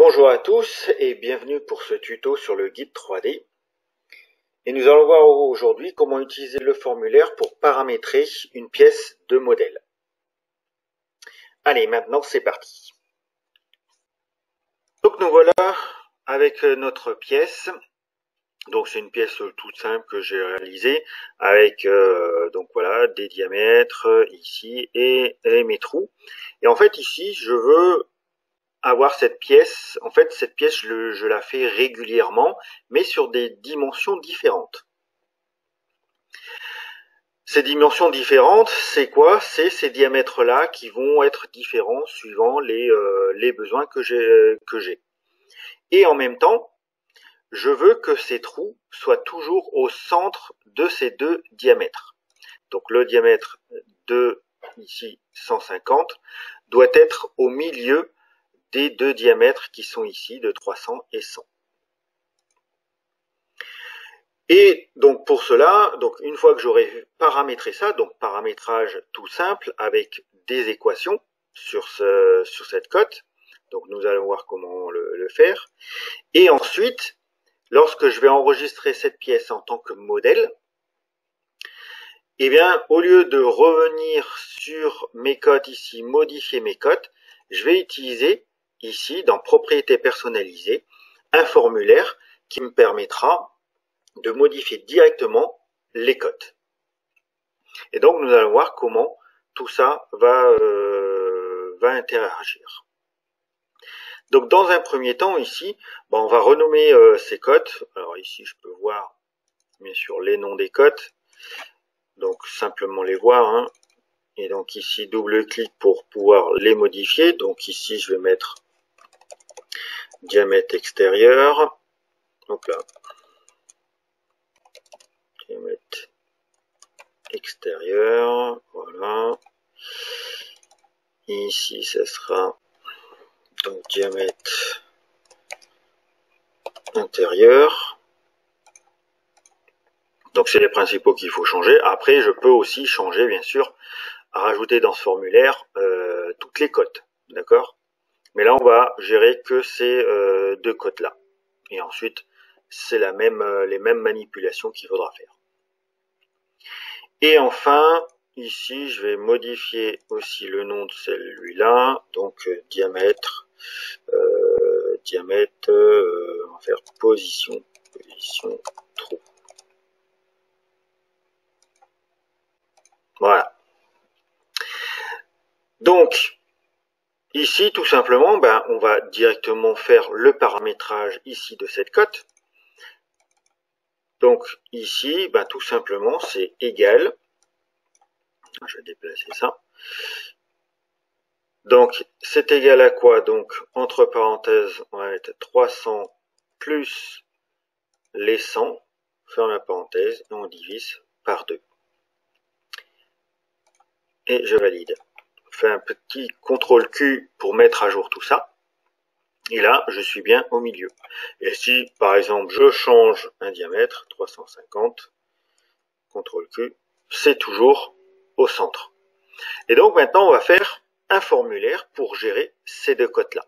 Bonjour à tous et bienvenue pour ce tuto sur le guide 3D. Et nous allons voir aujourd'hui comment utiliser le formulaire pour paramétrer une pièce de modèle. Allez, maintenant c'est parti. Donc nous voilà avec notre pièce. Donc c'est une pièce toute simple que j'ai réalisée avec donc voilà des diamètres ici et mes trous. Et en fait ici je veux avoir cette pièce. En fait, cette pièce, je la fais régulièrement, mais sur des dimensions différentes. Ces dimensions différentes, c'est quoi? C'est ces diamètres-là qui vont être différents suivant les besoins que j'ai. Et en même temps, je veux que ces trous soient toujours au centre de ces deux diamètres. Donc le diamètre de ici 150 doit être au milieu des deux diamètres qui sont ici de 300 et 100. Et donc pour cela, donc une fois que j'aurai paramétré ça, donc paramétrage tout simple avec des équations sur cette cote, donc nous allons voir comment le faire. Et ensuite, lorsque je vais enregistrer cette pièce en tant que modèle, eh bien au lieu de revenir sur mes cotes ici, modifier mes cotes, je vais utiliser ici, dans propriétés personnalisées, un formulaire qui me permettra de modifier directement les cotes. Et donc nous allons voir comment tout ça va interagir. Donc dans un premier temps ici, on va renommer ces cotes. Alors ici je peux voir bien sûr les noms des cotes. Donc simplement les voir, hein. Et donc ici double-clic pour pouvoir les modifier. Donc ici je vais mettre diamètre extérieur. Donc là, diamètre extérieur, voilà. Et ici ça sera donc diamètre intérieur. Donc c'est les principaux qu'il faut changer. Après je peux aussi changer bien sûr, à rajouter dans ce formulaire toutes les cotes, d'accord? Mais là on va gérer que ces deux cotes là. Et ensuite c'est les mêmes manipulations qu'il faudra faire. Et enfin ici je vais modifier aussi le nom de celui-là, donc diamètre, on va faire position trou. Voilà. Donc ici tout simplement, on va directement faire le paramétrage ici de cette cote. Donc ici, tout simplement c'est égal. Je vais déplacer ça. Donc c'est égal à quoi? Donc entre parenthèses, on va mettre 300 plus les 100, ferme la parenthèse, et on divise par 2. Et je valide. Je fais un petit CTRL Q pour mettre à jour tout ça. Et là, je suis bien au milieu. Et si, par exemple, je change un diamètre, 350, CTRL Q, c'est toujours au centre. Et donc maintenant, on va faire un formulaire pour gérer ces deux cotes-là.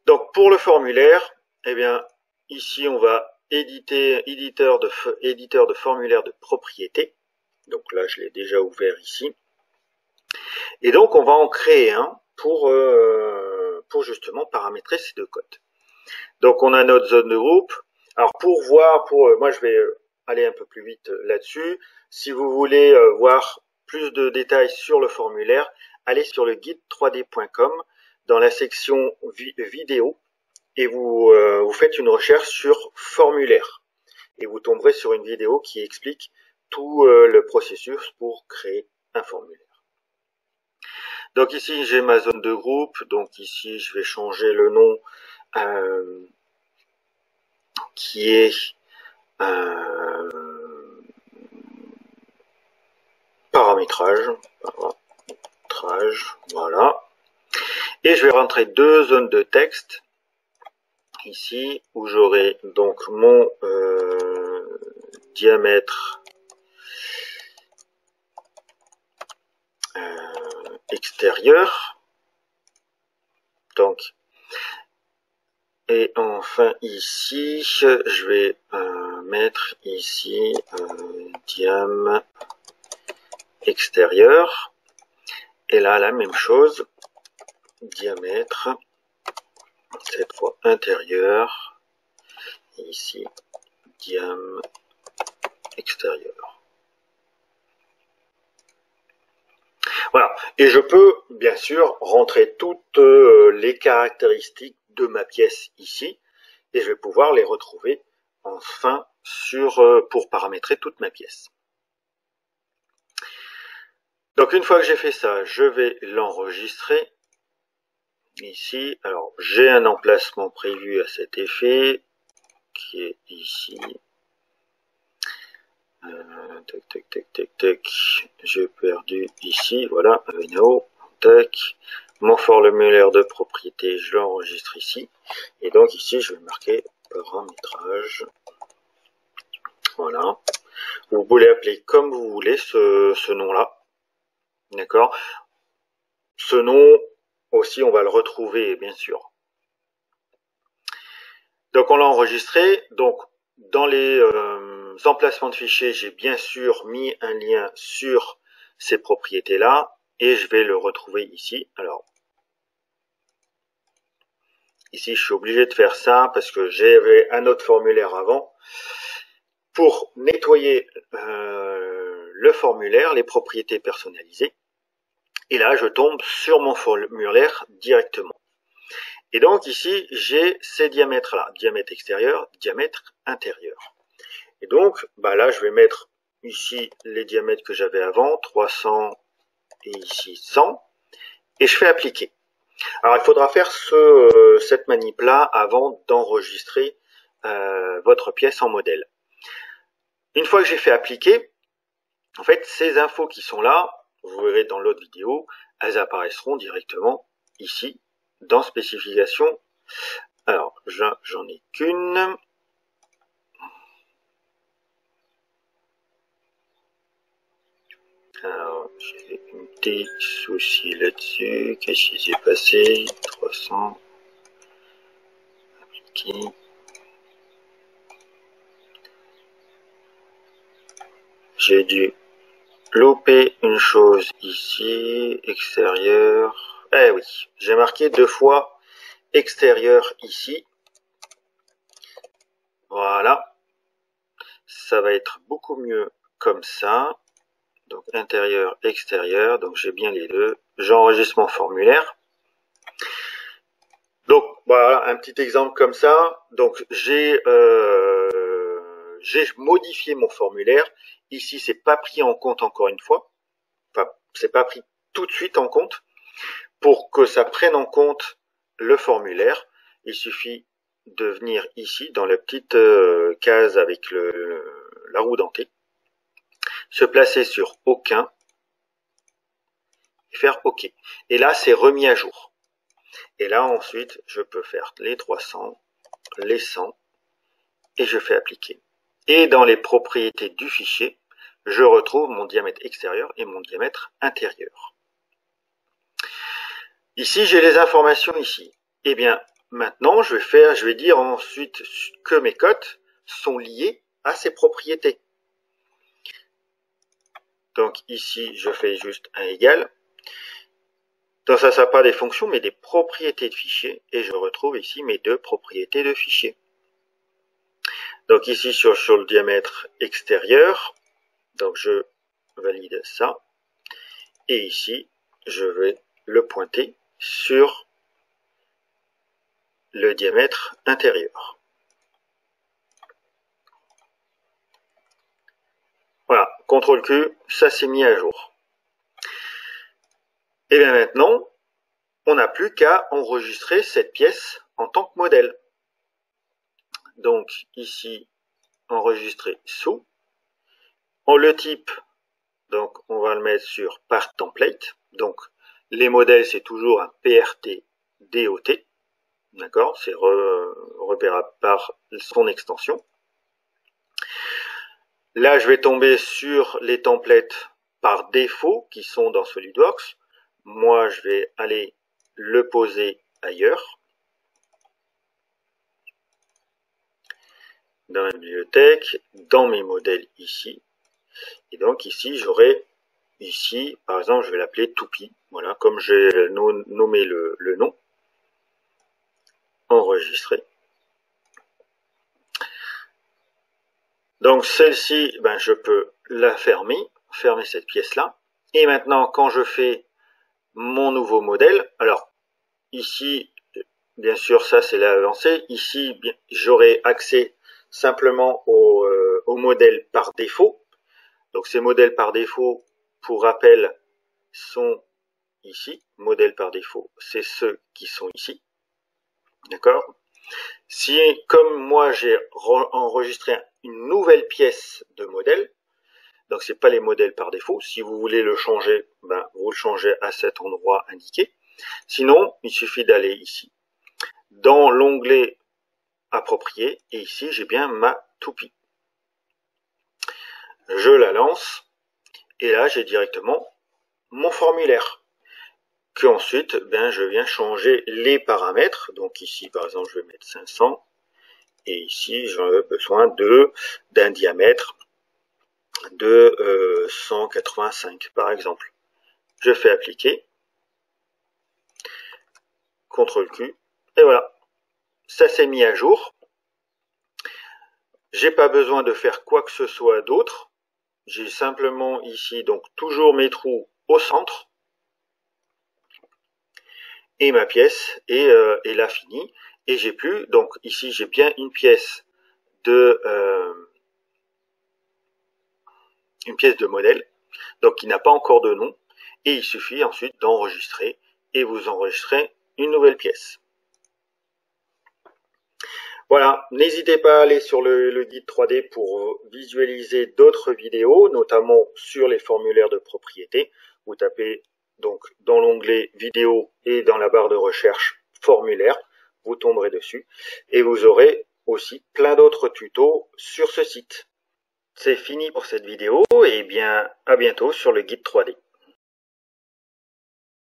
Donc pour le formulaire, eh bien, ici, on va éditer éditeur de formulaire de propriété. Donc là, je l'ai déjà ouvert ici. Et donc, on va en créer un pour justement paramétrer ces deux cotes. Donc, on a notre zone de groupe. Alors, pour voir, moi, je vais aller un peu plus vite là-dessus. Si vous voulez voir plus de détails sur le formulaire, allez sur le guide3d.com dans la section vidéo et vous faites une recherche sur formulaire. Et vous tomberez sur une vidéo qui explique tout le processus pour créer un formulaire. Donc ici j'ai ma zone de groupe, donc ici je vais changer le nom qui est paramétrage, voilà. Et je vais rentrer deux zones de texte ici où j'aurai donc mon diamètre extérieur. Donc, et enfin ici, je vais mettre ici diam extérieur. Et là, la même chose, diamètre, cette fois intérieur. Et ici, diam extérieur. Voilà. Et je peux, bien sûr, rentrer toutes les caractéristiques de ma pièce ici. Et je vais pouvoir les retrouver enfin pour paramétrer toute ma pièce. Donc une fois que j'ai fait ça, je vais l'enregistrer ici. Alors j'ai un emplacement prévu à cet effet qui est ici. Tac, tac, tac, tac, tac. J'ai perdu ici, voilà, no, tac. Mon formulaire de propriété, je l'enregistre ici. Et donc ici, je vais marquer paramétrage. Voilà. Vous pouvez l'appeler comme vous voulez ce nom-là. D'accord. Ce nom aussi, on va le retrouver, bien sûr. Donc, on l'a enregistré. Donc, dans les emplacements de fichiers, j'ai bien sûr mis un lien sur ces propriétés-là. Et je vais le retrouver ici. Alors, ici, je suis obligé de faire ça parce que j'avais un autre formulaire avant. Pour nettoyer le formulaire, les propriétés personnalisées. Et là, je tombe sur mon formulaire directement. Et donc ici, j'ai ces diamètres-là, diamètre extérieur, diamètre intérieur. Et donc, là, je vais mettre ici les diamètres que j'avais avant, 300 et ici 100, et je fais appliquer. Alors, il faudra faire cette manip-là avant d'enregistrer votre pièce en modèle. Une fois que j'ai fait appliquer, en fait, ces infos qui sont là, vous verrez dans l'autre vidéo, elles apparaîtront directement ici, dans spécification. Alors, j'en ai qu'une. Alors, j'ai un petit souci là-dessus. Qu'est-ce qui s'est passé? 300. Appliquer. J'ai dû louper une chose ici. Extérieur. Eh oui, j'ai marqué 2 fois extérieur ici. Voilà. Ça va être beaucoup mieux comme ça. Donc intérieur, extérieur. Donc j'ai bien les deux. J'enregistre mon formulaire. Donc voilà un petit exemple comme ça. Donc j'ai modifié mon formulaire. Ici c'est pas pris en compte encore une fois. Enfin c'est pas pris tout de suite en compte. Pour que ça prenne en compte le formulaire, il suffit de venir ici dans la petite case avec la roue dentée, se placer sur aucun et faire OK. Et là c'est remis à jour. Et là, ensuite, je peux faire les 300, les 100, et je fais appliquer. Et dans les propriétés du fichier, je retrouve mon diamètre extérieur et mon diamètre intérieur. Ici, j'ai les informations ici. Eh bien, maintenant, je vais dire ensuite que mes cotes sont liées à ces propriétés. Donc ici, je fais juste un égal. Donc ça ne pas des fonctions, mais des propriétés de fichier. Et je retrouve ici mes deux propriétés de fichier. Donc ici sur le diamètre extérieur, donc je valide ça. Et ici, je vais le pointer sur le diamètre intérieur. Voilà, CTRL Q, ça s'est mis à jour. Et bien maintenant, on n'a plus qu'à enregistrer cette pièce en tant que modèle. Donc ici, enregistrer sous. Le type, donc on va le mettre sur Part Template. Donc les modèles, c'est toujours un PRT DOT. D'accord, c'est repérable par son extension. Là, je vais tomber sur les templates par défaut qui sont dans SolidWorks. Moi, je vais aller le poser ailleurs, dans la bibliothèque, dans mes modèles ici. Et donc ici, j'aurai ici, par exemple, je vais l'appeler toupie. Voilà, comme j'ai nommé le nom. Enregistrer. Donc celle-ci, ben, je peux la fermer cette pièce-là. Et maintenant, quand je fais mon nouveau modèle, alors ici, bien sûr, ça c'est l'avancée. Ici, j'aurai accès simplement au modèle par défaut. Donc ces modèles par défaut, pour rappel, sont ici. Modèles par défaut, c'est ceux qui sont ici. D'accord? Si, comme moi, j'ai enregistré une nouvelle pièce de modèle, donc c'est pas les modèles par défaut. Si vous voulez le changer, ben, vous le changez à cet endroit indiqué. Sinon, il suffit d'aller ici, dans l'onglet approprié, et ici, j'ai bien ma toupie. Je la lance, et là, j'ai directement mon formulaire. Que ensuite, ben, je viens changer les paramètres. Donc ici, par exemple, je vais mettre 500. Et ici, j'en ai besoin d'un diamètre de 185, par exemple. Je fais appliquer. CTRL Q. Et voilà. Ça s'est mis à jour. J'ai pas besoin de faire quoi que ce soit d'autre. J'ai simplement ici, donc, toujours mes trous au centre. Et ma pièce est là finie. Et j'ai plus, donc ici j'ai bien une pièce de modèle, donc qui n'a pas encore de nom, et il suffit ensuite d'enregistrer, et vous enregistrez une nouvelle pièce. Voilà, n'hésitez pas à aller sur le guide 3D pour visualiser d'autres vidéos, notamment sur les formulaires de propriété. Vous tapez donc dans l'onglet vidéo et dans la barre de recherche formulaire, vous tomberez dessus, et vous aurez aussi plein d'autres tutos sur ce site. C'est fini pour cette vidéo, et bien à bientôt sur le guide 3D.